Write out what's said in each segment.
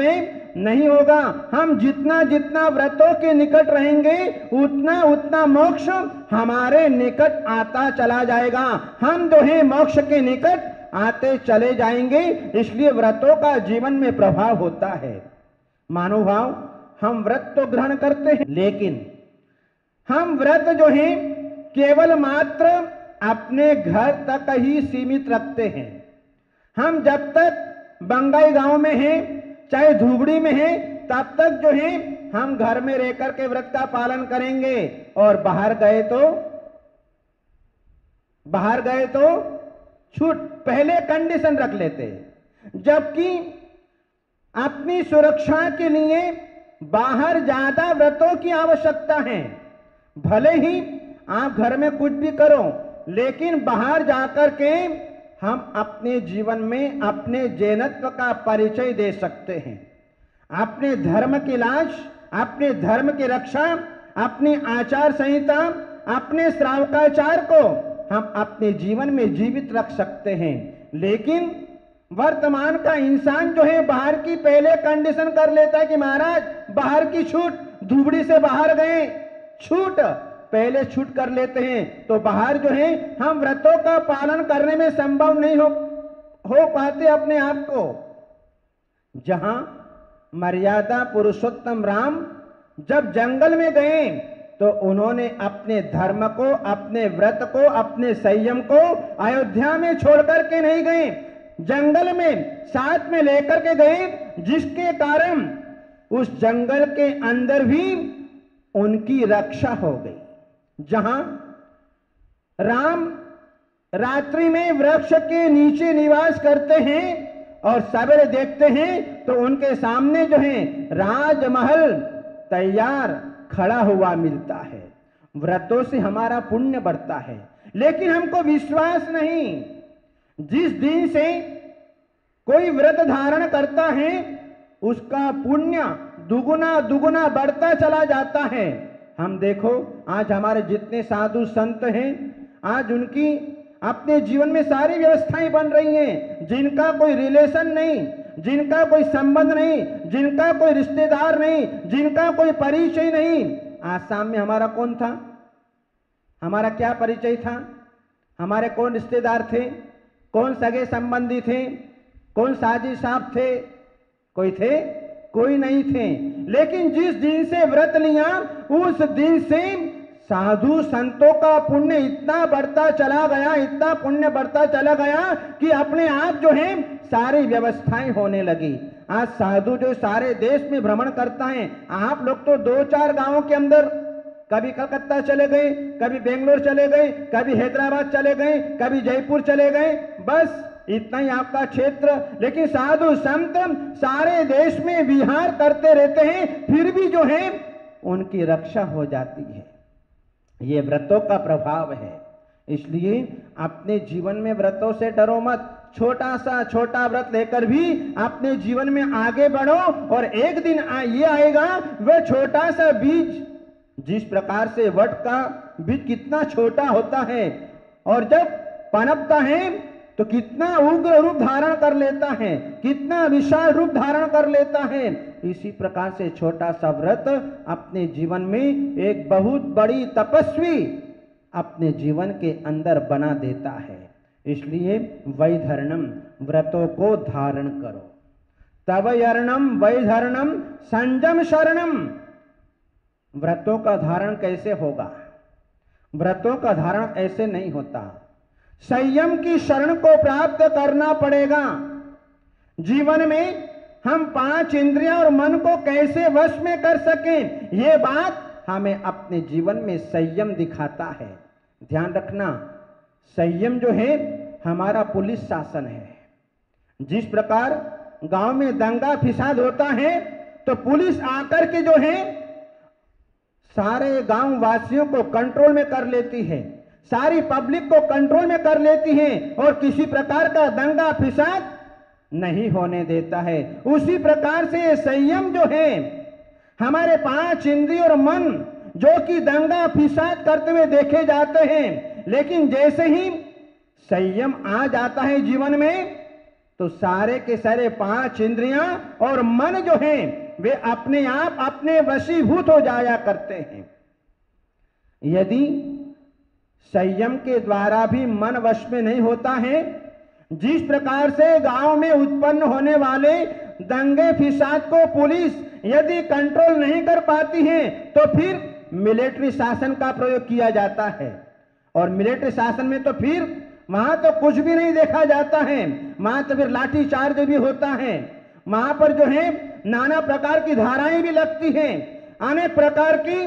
में नहीं होगा। हम जितना जितना व्रतों के निकट रहेंगे उतना उतना मोक्ष हमारे निकट आता चला जाएगा। हम जो है मोक्ष के निकट आते चले जाएंगे। इसलिए व्रतों का जीवन में प्रभाव होता है। मानुभाव, हम व्रत तो ग्रहण करते हैं, लेकिन हम व्रत जो है केवल मात्र अपने घर तक ही सीमित रखते हैं। हम जब तक बंगाई गांव में हैं, चाहे धुबड़ी में हैं, तब तक जो है हम घर में रहकर के व्रत का पालन करेंगे, और बाहर गए तो छूट, पहले कंडीशन रख लेते हैं। जबकि अपनी सुरक्षा के लिए बाहर ज्यादा व्रतों की आवश्यकता है। भले ही आप घर में कुछ भी करो, लेकिन बाहर जाकर के हम अपने जीवन में अपने जैनत्व का परिचय दे सकते हैं। अपने धर्म की लाज, अपने धर्म की रक्षा, अपनी आचार संहिता, अपने श्रावकाचार को हम अपने जीवन में जीवित रख सकते हैं। लेकिन वर्तमान का इंसान जो है बाहर की पहले कंडीशन कर लेता है कि महाराज बाहर की छूट, धुबड़ी से बाहर गए, छूट पहले छूट कर लेते हैं। तो बाहर जो है हम व्रतों का पालन करने में संभव नहीं हो पाते अपने आप को। जहां मर्यादा पुरुषोत्तम राम जब जंगल में गए तो उन्होंने अपने धर्म को, अपने व्रत को, अपने संयम को अयोध्या में छोड़कर के नहीं गए, जंगल में साथ में लेकर के गए, जिसके कारण उस जंगल के अंदर भी उनकी रक्षा हो गई। जहां राम रात्रि में वृक्ष के नीचे निवास करते हैं और सवेरे देखते हैं तो उनके सामने जो है राजमहल तैयार खड़ा हुआ मिलता है। व्रतों से हमारा पुण्य बढ़ता है, लेकिन हमको विश्वास नहीं। जिस दिन से कोई व्रत धारण करता है उसका पुण्य दुगुना दुगुना बढ़ता चला जाता है। हम देखो आज हमारे जितने साधु संत हैं, आज उनकी अपने जीवन में सारी व्यवस्थाएं बन रही हैं। जिनका कोई रिलेशन नहीं, जिनका कोई संबंध नहीं, जिनका कोई रिश्तेदार नहीं, जिनका कोई परिचय नहीं। आसाम में हमारा कौन था? हमारा क्या परिचय था? हमारे कौन रिश्तेदार थे? कौन सगे संबंधी थे? कौन साजी साहब थे? कोई थे? कोई नहीं थे। लेकिन जिस दिन से व्रत लिया उस दिन से साधु संतों का पुण्य इतना बढ़ता चला गया, इतना पुण्य बढ़ता चला गया कि अपने आप जो है सारी व्यवस्थाएं होने लगी। आज साधु जो सारे देश में भ्रमण करता है। आप लोग तो 2-4 गांवों के अंदर कभी कलकत्ता चले गए, कभी बेंगलोर चले गए, कभी हैदराबाद चले गए, कभी जयपुर चले गए, बस इतना ही आपका क्षेत्र। लेकिन साधु संत सारे देश में विहार करते रहते हैं, फिर भी जो है उनकी रक्षा हो जाती है। ये व्रतों का प्रभाव है। इसलिए अपने जीवन में व्रतों से डरो मत। छोटा व्रत लेकर भी अपने जीवन में आगे बढ़ो, और एक दिन ये आएगा वह छोटा सा बीज, जिस प्रकार से वट का बीज कितना छोटा होता है और जब पनपता है तो कितना उग्र रूप धारण कर लेता है, कितना विशाल रूप धारण कर लेता है। इसी प्रकार से छोटा सा व्रत अपने जीवन में एक बहुत बड़ी तपस्वी अपने जीवन के अंदर बना देता है। इसलिए वैधरणम, व्रतों को धारण करो। तब यर्णम वैधरणम संयम शरणम। व्रतों का धारण कैसे होगा? व्रतों का धारण ऐसे नहीं होता। संयम की शरण को प्राप्त करना पड़ेगा। जीवन में हम 5 इंद्रियां और मन को कैसे वश में कर सकें, ये बात हमें अपने जीवन में संयम दिखाता है। ध्यान रखना, संयम जो है हमारा पुलिस शासन है। जिस प्रकार गांव में दंगा फिसाद होता है तो पुलिस आकर के जो है सारे गांव वासियों को कंट्रोल में कर लेती है, सारी पब्लिक को कंट्रोल में कर लेती है और किसी प्रकार का दंगा फिसाद नहीं होने देता है। उसी प्रकार से संयम जो है हमारे 5 इंद्रिय और मन जो कि दंगा फिसाद करते हुए देखे जाते हैं, लेकिन जैसे ही संयम आ जाता है जीवन में तो सारे के सारे 5 इंद्रियां और मन जो हैं वे अपने आप अपने वशीभूत हो जाया करते हैं। यदि संयम के द्वारा भी मन वश में नहीं होता है, जिस प्रकार से गांव में उत्पन्न होने वाले दंगे फिसाद को पुलिस यदि कंट्रोल नहीं कर पाती है तो फिर मिलिट्री शासन का प्रयोग किया जाता है। और मिलिट्री शासन में तो फिर वहां तो कुछ भी नहीं देखा जाता है, वहां तो फिर लाठी चार्ज भी होता है। वहां पर जो है नाना प्रकार की धाराएं भी लगती हैं, अनेक प्रकार की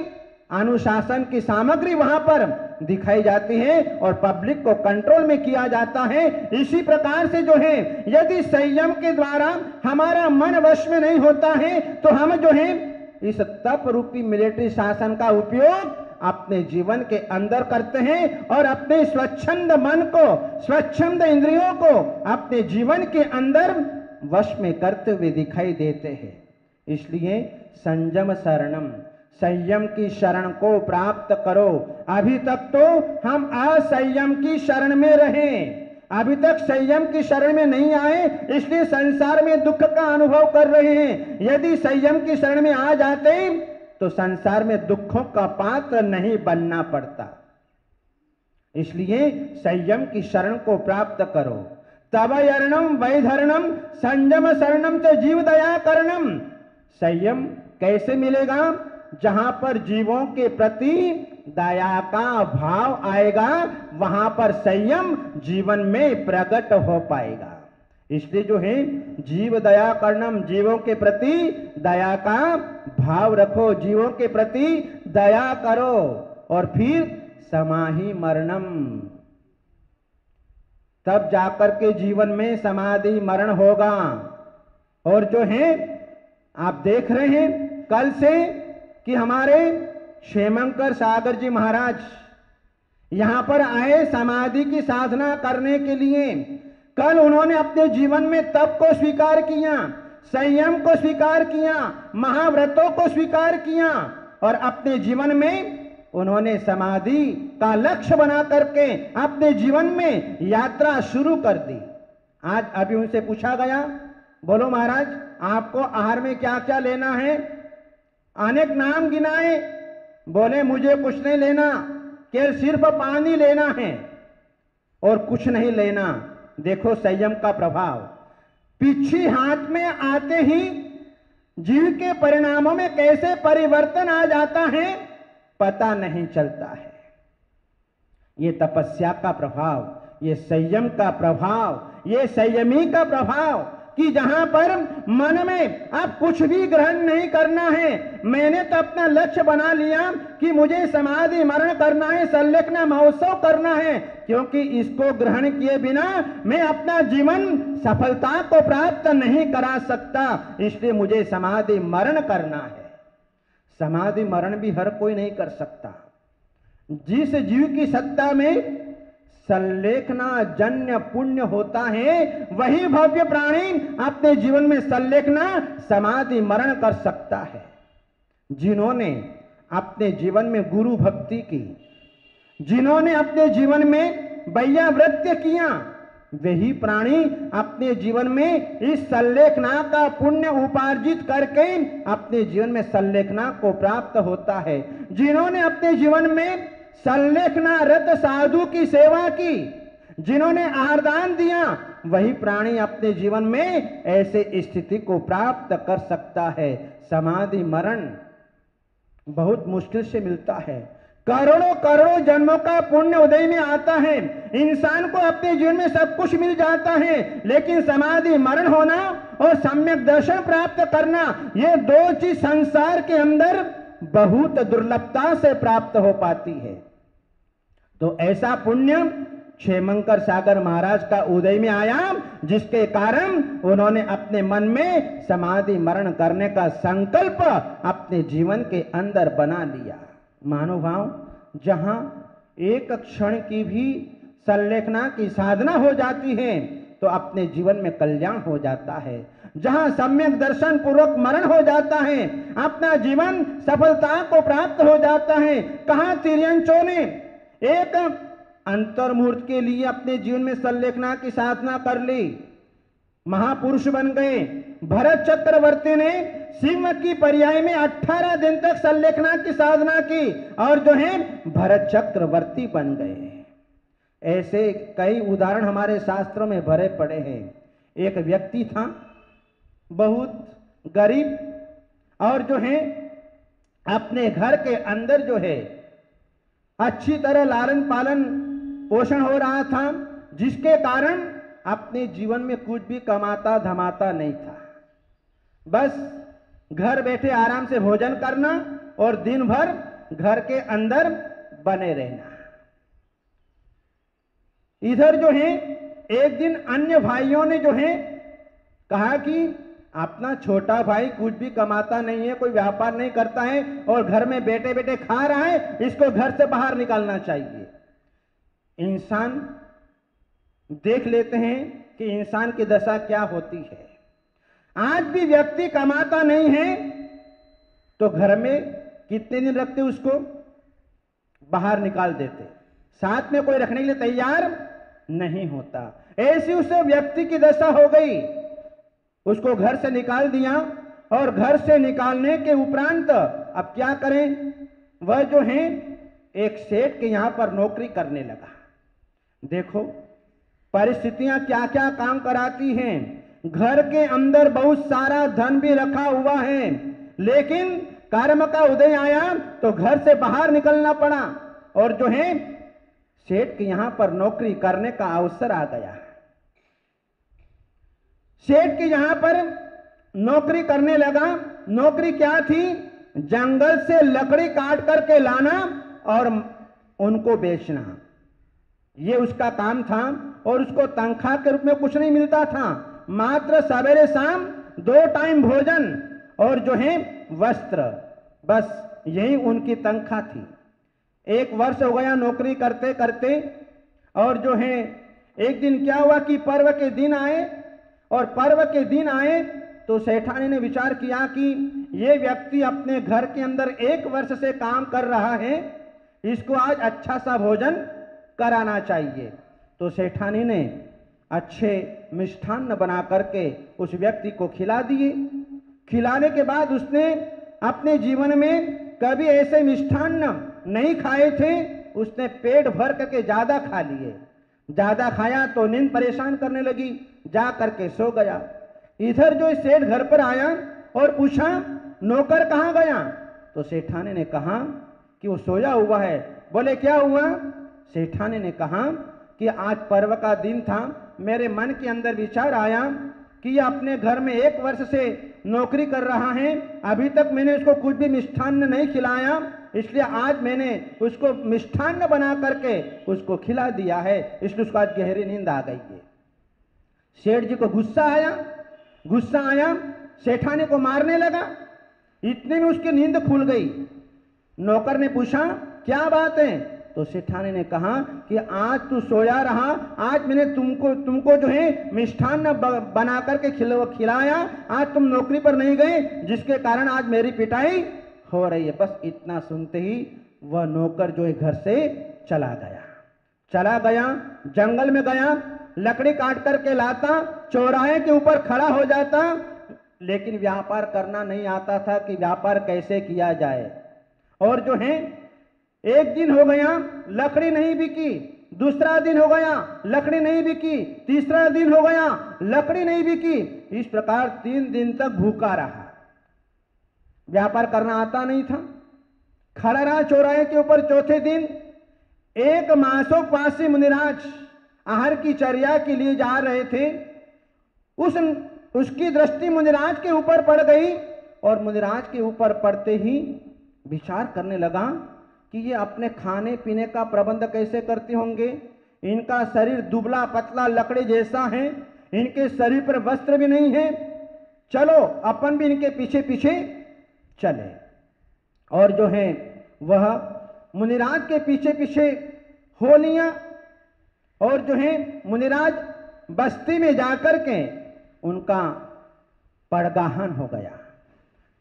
अनुशासन की सामग्री वहां पर दिखाई जाती है और पब्लिक को कंट्रोल में किया जाता है। इसी प्रकार से जो है यदि संयम के द्वारा हमारा मन वश में नहीं होता है तो हम जो है इस तप रूपी मिलिट्री शासन का उपयोग अपने जीवन के अंदर करते हैं और अपने स्वच्छंद मन को, स्वच्छंद इंद्रियों को अपने जीवन के अंदर वश में करते हुए दिखाई देते हैं। इसलिए संयम शरणम, संयम की शरण को प्राप्त करो। अभी तक तो हम असंयम की शरण में रहे, अभी तक संयम की शरण में नहीं आए, इसलिए संसार में दुख का अनुभव कर रहे हैं। यदि संयम की शरण में आ जाते तो संसार में दुखों का पात्र नहीं बनना पड़ता। इसलिए संयम की शरण को प्राप्त करो। तब अरणम वैधरणम संयम शरणम च जीव दया करणम। संयम कैसे मिलेगा? जहां पर जीवों के प्रति दया का भाव आएगा वहां पर संयम जीवन में प्रकट हो पाएगा। इसलिए जो है जीव दया करणम, जीवों के प्रति दया का भाव रखो, जीवों के प्रति दया करो। और फिर समाहि मरणम, तब जाकर के जीवन में समाधि मरण होगा। और जो है आप देख रहे हैं कल से कि हमारे क्षेमंकर सागर जी महाराज यहां पर आए समाधि की साधना करने के लिए। कल उन्होंने अपने जीवन में तप को स्वीकार किया, संयम को स्वीकार किया, महाव्रतों को स्वीकार किया और अपने जीवन में उन्होंने समाधि का लक्ष्य बना करके अपने जीवन में यात्रा शुरू कर दी। आज अभी उनसे पूछा गया, बोलो महाराज आपको आहार में क्या क्या लेना है? अनेक नाम गिनाए, बोले मुझे कुछ नहीं लेना, केवल सिर्फ पानी लेना है और कुछ नहीं लेना। देखो संयम का प्रभाव, पीछे हाथ में आते ही जीव के परिणामों में कैसे परिवर्तन आ जाता है पता नहीं चलता है। ये तपस्या का प्रभाव, ये संयम का प्रभाव, ये संयमी का प्रभाव कि जहां पर मन में अब कुछ भी ग्रहण नहीं करना है। मैंने तो अपना लक्ष्य बना लिया कि मुझे समाधि मरण करना है, संलेखना महोत्सव करना है, क्योंकि इसको ग्रहण किए बिना मैं अपना जीवन सफलता को प्राप्त नहीं करा सकता, इसलिए मुझे समाधि मरण करना है। समाधि मरण भी हर कोई नहीं कर सकता। जिस जीव की सत्ता में संलेखना जन्य पुण्य होता है वही भव्य प्राणी अपने जीवन में संलेखना समाधि मरण कर सकता है। जिन्होंने अपने जीवन में गुरु भक्ति की, जिन्होंने अपने जीवन में वैयावृत्य किया, वही प्राणी अपने जीवन में इस संलेखना का पुण्य उपार्जित करके अपने जीवन में संलेखना को प्राप्त होता है। जिन्होंने अपने जीवन में संलेखना रत साधु की सेवा की, जिन्होंने आहारदान दिया, वही प्राणी अपने जीवन में ऐसे स्थिति को प्राप्त कर सकता है। समाधि मरण बहुत मुश्किल से मिलता है। करोड़ों करोड़ों जन्मों का पुण्य उदय में आता है, इंसान को अपने जीवन में सब कुछ मिल जाता है, लेकिन समाधि मरण होना और सम्यक दर्शन प्राप्त करना, ये दो चीज संसार के अंदर बहुत दुर्लभता से प्राप्त हो पाती है। तो ऐसा पुण्य क्षेमंकर सागर महाराज का उदय में आया, जिसके कारण उन्होंने अपने मन में समाधि मरण करने का संकल्प अपने जीवन के अंदर बना लिया। महानुभाव, जहां एक क्षण की भी संलेखना की साधना हो जाती है तो अपने जीवन में कल्याण हो जाता है। जहां सम्यक दर्शन पूर्वक मरण हो जाता है अपना जीवन सफलता को प्राप्त हो जाता है। कहा तिर्यंचों ने एक अंतर्मूर्त के लिए अपने जीवन में संलेखना की साधना कर ली, महापुरुष बन गए। भरत चक्रवर्ती ने शिव की पर्याय में 18 दिन तक संलेखना की साधना की और जो है भरत चक्रवर्ती बन गए। ऐसे कई उदाहरण हमारे शास्त्रों में भरे पड़े हैं। एक व्यक्ति था बहुत गरीब और जो है अपने घर के अंदर जो है अच्छी तरह लालन पालन पोषण हो रहा था, जिसके कारण अपने जीवन में कुछ भी कमाता धमाता नहीं था। बस घर बैठे आराम से भोजन करना और दिन भर घर के अंदर बने रहना। इधर जो है एक दिन अन्य भाइयों ने जो है कहा कि अपना छोटा भाई कुछ भी कमाता नहीं है, कोई व्यापार नहीं करता है और घर में बैठे बैठे खा रहा है, इसको घर से बाहर निकालना चाहिए। इंसान देख लेते हैं कि इंसान की दशा क्या होती है। आज भी व्यक्ति कमाता नहीं है तो घर में कितने दिन रखते उसको बाहर निकाल देते, साथ में कोई रखने के लिए तैयार नहीं होता। ऐसी उस व्यक्ति की दशा हो गई, उसको घर से निकाल दिया और घर से निकालने के उपरांत अब क्या करें, वह जो है एक सेठ के यहां पर नौकरी करने लगा। देखो परिस्थितियां क्या क्या काम कराती हैं। घर के अंदर बहुत सारा धन भी रखा हुआ है, लेकिन कर्म का उदय आया तो घर से बाहर निकलना पड़ा और जो है सेठ के यहां पर नौकरी करने का अवसर आ गया। सेठ के यहां पर नौकरी करने लगा। नौकरी क्या थी? जंगल से लकड़ी काट करके लाना और उनको बेचना, ये उसका काम था। और उसको तनख्वाह के रूप में कुछ नहीं मिलता था, मात्र सवेरे शाम 2 टाइम भोजन और जो है वस्त्र, बस यही उनकी तनख्वाह थी। 1 वर्ष हो गया नौकरी करते करते और जो है एक दिन क्या हुआ कि पर्व के दिन आए और पर्व के दिन आए तो सेठानी ने विचार किया कि ये व्यक्ति अपने घर के अंदर 1 वर्ष से काम कर रहा है, इसको आज अच्छा सा भोजन कराना चाहिए। तो सेठानी ने अच्छे मिष्ठान्न बना करके उस व्यक्ति को खिला दिए। खिलाने के बाद उसने अपने जीवन में कभी ऐसे मिष्ठान्न नहीं खाए थे, उसने पेट भर करके ज्यादा खा लिए। ज्यादा खाया तो नींद परेशान करने लगी, जा करके सो गया। इधर जो सेठ घर पर आया और पूछा नौकर कहाँ गया, तो सेठानी ने कहा कि वो सोया हुआ है। बोले क्या हुआ? सेठानी ने कहा कि आज पर्व का दिन था, मेरे मन के अंदर विचार आया कि ये अपने घर में 1 वर्ष से नौकरी कर रहा है, अभी तक मैंने उसको कुछ भी मिष्ठान्न नहीं खिलाया, इसलिए आज मैंने उसको मिष्ठान्न बना करके उसको खिला दिया है, इसलिए उसको आज गहरी नींद आ गई है। सेठ जी को गुस्सा आया, सेठानी को मारने लगा। इतने में उसकी नींद खुल गई। नौकर ने पूछा क्या बात है? तो सेठानी ने कहा कि आज तू सोया रहा, आज मैंने तुमको जो है मिष्ठान्न बना करके खिलाया, आज तुम नौकरी पर नहीं गए, जिसके कारण आज मेरी पिटाई हो रही है। बस इतना सुनते ही वह नौकर जो है घर से चला गया, जंगल में गया, लकड़ी काट करके लाता, चौराहे के ऊपर खड़ा हो जाता, लेकिन व्यापार करना नहीं आता था कि व्यापार कैसे किया जाए। और जो है एक दिन हो गया लकड़ी नहीं बिकी, दूसरा दिन हो गया लकड़ी नहीं बिकी, तीसरा दिन हो गया लकड़ी नहीं बिकी। इस प्रकार 3 दिन तक भूखा रहा, व्यापार करना आता नहीं था, खड़ा रहा चौराहे के ऊपर। चौथे दिन एक मासोपासी मुनिराज आहार की चर्या के लिए जा रहे थे। उसकी दृष्टि मुनिराज के ऊपर पड़ गई और मुनिराज के ऊपर पड़ते ही विचार करने लगा कि ये अपने खाने पीने का प्रबंध कैसे करते होंगे। इनका शरीर दुबला पतला लकड़ी जैसा है, इनके शरीर पर वस्त्र भी नहीं है, चलो अपन भी इनके पीछे पीछे चले। और जो है वह मुनिराज के पीछे पीछे हो लिया और जो है मुनिराज बस्ती में जाकर के उनका पड़गाहन हो गया।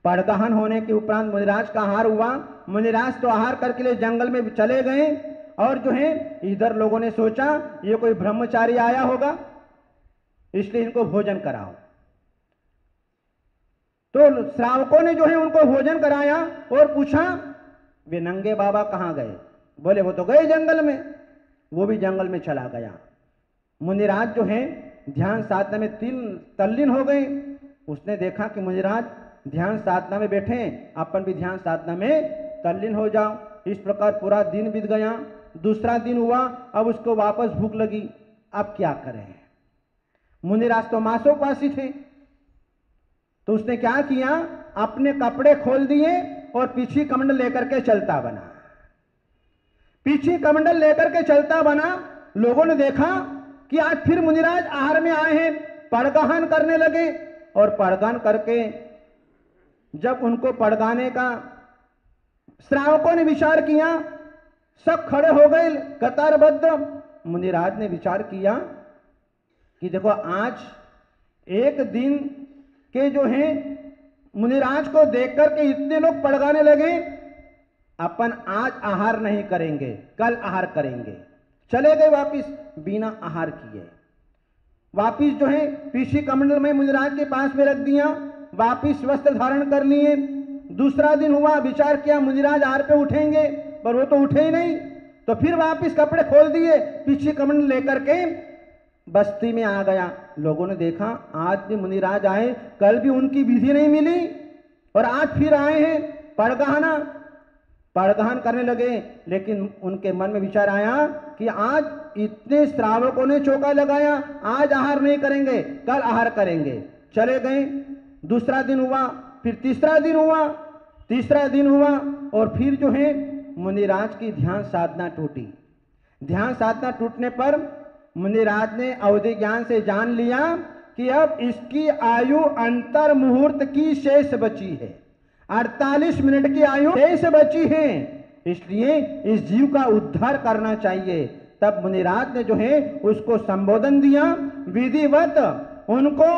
पड़गाहन होने के उपरांत मुनिराज का आहार हुआ। मुनिराज तो आहार करके लिए जंगल में चले गए और जो है इधर लोगों ने सोचा ये कोई ब्रह्मचारी आया होगा, इसलिए इनको भोजन कराओ। तो श्रावकों ने जो है उनको भोजन कराया और पूछा वे नंगे बाबा कहाँ गए? बोले वो तो गए जंगल में। वो भी जंगल में चला गया। मुनिराज जो है ध्यान साधना में तल्लीन हो गए। उसने देखा कि मुनिराज ध्यान साधना में बैठे, अपन भी ध्यान साधना में तल्लीन हो जाओ। इस प्रकार पूरा दिन बीत गया। दूसरा दिन हुआ, अब उसको वापस भूख लगी। अब क्या करें? मुनिराज तो मांसोपासी थे, तो उसने क्या किया, अपने कपड़े खोल दिए और पीछे कमंडल लेकर के चलता बना। पीछे कमंडल लेकर के चलता बना। लोगों ने देखा कि आज फिर मुनिराज आहार में आए हैं, पड़गाहन करने लगे। और पड़गान करके जब उनको पड़गाने का श्रावकों ने विचार किया, सब खड़े हो गए कतारबद्ध। मुनिराज ने विचार किया कि देखो आज एक दिन के जो हैं मुनिराज को देख करके इतने लोग पड़गाने लगे, अपन आज आहार नहीं करेंगे, कल आहार करेंगे। चले गए वापिस बिना आहार किए। वापिस जो है पीछे कमंडल में मुनिराज के पास में रख दिया। वापिस वस्त्र धारण कर लिए। दूसरा दिन हुआ, विचार किया मुनिराज आहार पे उठेंगे, पर वो तो उठे ही नहीं। तो फिर वापिस कपड़े खोल दिए, पीछे कमंडल लेकर के बस्ती में आ गया। लोगों ने देखा आज भी मुनिराज आए, कल भी उनकी विधि नहीं मिली और आज फिर आए हैं पड़गाहन करने लगे। लेकिन उनके मन में विचार आया कि आज इतने श्रावकों ने चौका लगाया, आज आहार नहीं करेंगे, कल आहार करेंगे। चले गए। दूसरा दिन हुआ, फिर तीसरा दिन हुआ, तीसरा दिन हुआ और फिर जो है मुनिराज की ध्यान साधना टूटी। ध्यान साधना टूटने पर मुनिराज ने अवधि ज्ञान से जान लिया कि अब इसकी आयु अंतर मुहूर्त की शेष बची है, 48 मिनट की आयु शेष बची है, इसलिए इस जीव का उद्धार करना चाहिए। तब मुनिराज ने जो है उसको संबोधन दिया, विधिवत उनको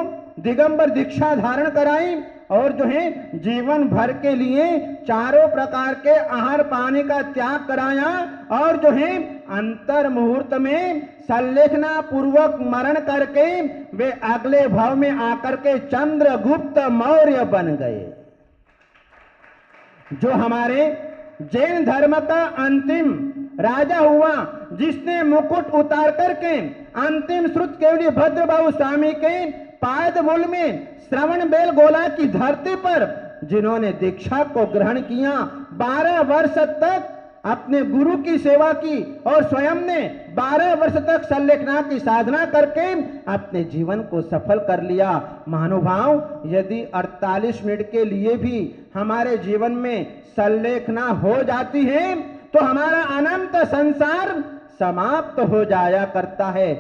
दिगंबर दीक्षा धारण कराई और जो है जीवन भर के लिए चारों प्रकार के आहार पानी का त्याग कराया और जो है अंतर मुहूर्त में संलेखना पूर्वक मरण करके वे अगले भाव में आकर के चंद्रगुप्त मौर्य बन गए, जो हमारे जैन धर्म का अंतिम राजा हुआ, जिसने मुकुट उतार करके अंतिम श्रुत केवली भद्रबाहु स्वामी के पादमूल में श्रवण बेल गोला की धरती पर जिन्होंने दीक्षा को ग्रहण किया, 12 वर्ष तक अपने गुरु की सेवा की और स्वयं ने 12 वर्ष तक संलेखना की साधना करके अपने जीवन को सफल कर लिया। महानुभाव, यदि 48 मिनट के लिए भी हमारे जीवन में संलेखना हो जाती है तो हमारा अनंत संसार समाप्त हो जाया करता है।